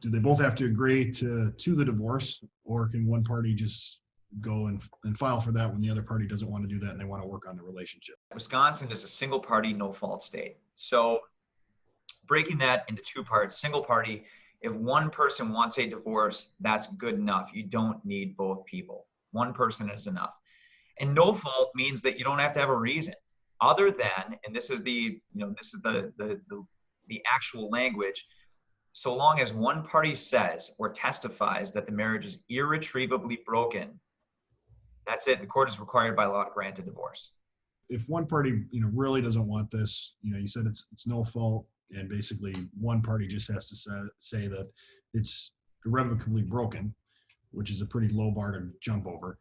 do they both have to agree to the divorce, or can one party just go and file for that when the other party doesn't want to do that and they want to work on the relationship? Wisconsin is a single party, no fault state. So breaking that into two parts, single party, if one person wants a divorce, that's good enough. You don't need both people. One person is enough. And no fault means that you don't have to have a reason other than, and this is the actual language, so long as one party says or testifies that the marriage is irretrievably broken, that's it. The court is required by law to grant a divorce. If one party, really doesn't want this, you said it's no fault, and basically one party just has to say that it's irrevocably broken, which is a pretty low bar to jump over.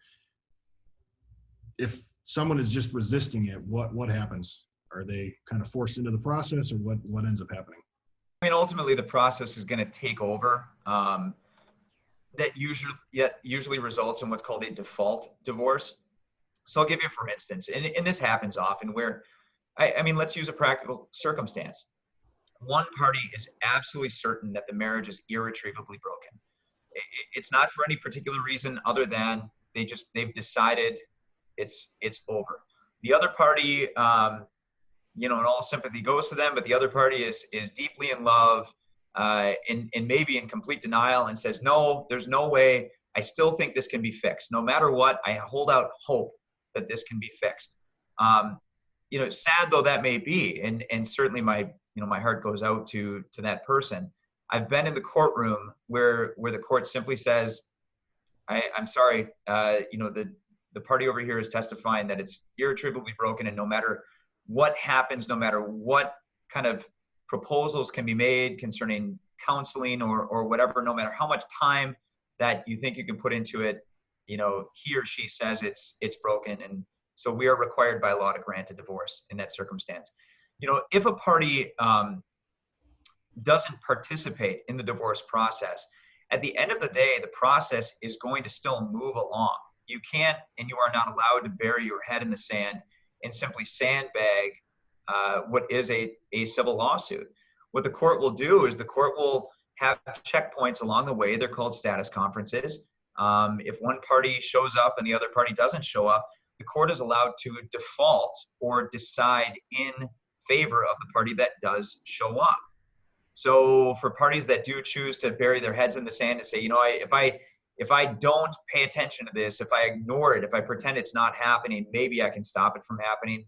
If someone is just resisting it, what happens? Are they kind of forced into the process, or what ends up happening? I mean, ultimately, the process is going to take over. That usually results in what's called a default divorce. So I'll give you, for instance, and this happens often where, I mean, let's use a practical circumstance. One party is absolutely certain that the marriage is irretrievably broken. It's not for any particular reason other than they've decided it's over. The other party, and all sympathy goes to them, but the other party is deeply in love, and maybe in complete denial, and says, no, there's no way. I still think this can be fixed. No matter what, I hold out hope that this can be fixed. Sad though that may be, and certainly my heart goes out to that person. I've been in the courtroom where the court simply says, I'm sorry, the party over here is testifying that it's irretrievably broken, and no matter what happens, no matter what kind of proposals can be made concerning counseling or whatever, no matter how much time that you think you can put into it, he or she says it's broken. And so we are required by law to grant a divorce in that circumstance. If a party doesn't participate in the divorce process, at the end of the day, the process is going to still move along. You can't, and you are not allowed to bury your head in the sand and simply sandbag what is a civil lawsuit. What the court will do is the court will have checkpoints along the way. They're called status conferences. If one party shows up and the other party doesn't show up, the court is allowed to default or decide in favor of the party that does show up. So for parties that do choose to bury their heads in the sand and say, if I don't pay attention to this, if I ignore it, if I pretend it's not happening, maybe I can stop it from happening.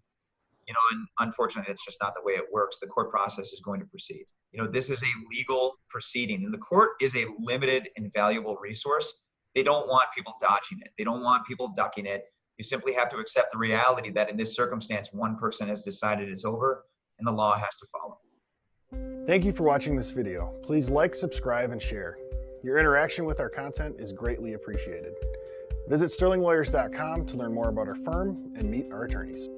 And unfortunately, that's just not the way it works. The court process is going to proceed. This is a legal proceeding, and the court is a limited and valuable resource. They don't want people dodging it. They don't want people ducking it. You simply have to accept the reality that in this circumstance, one person has decided it's over, and the law has to follow. Thank you for watching this video. Please like, subscribe, and share. Your interaction with our content is greatly appreciated. Visit sterlinglawyers.com to learn more about our firm and meet our attorneys.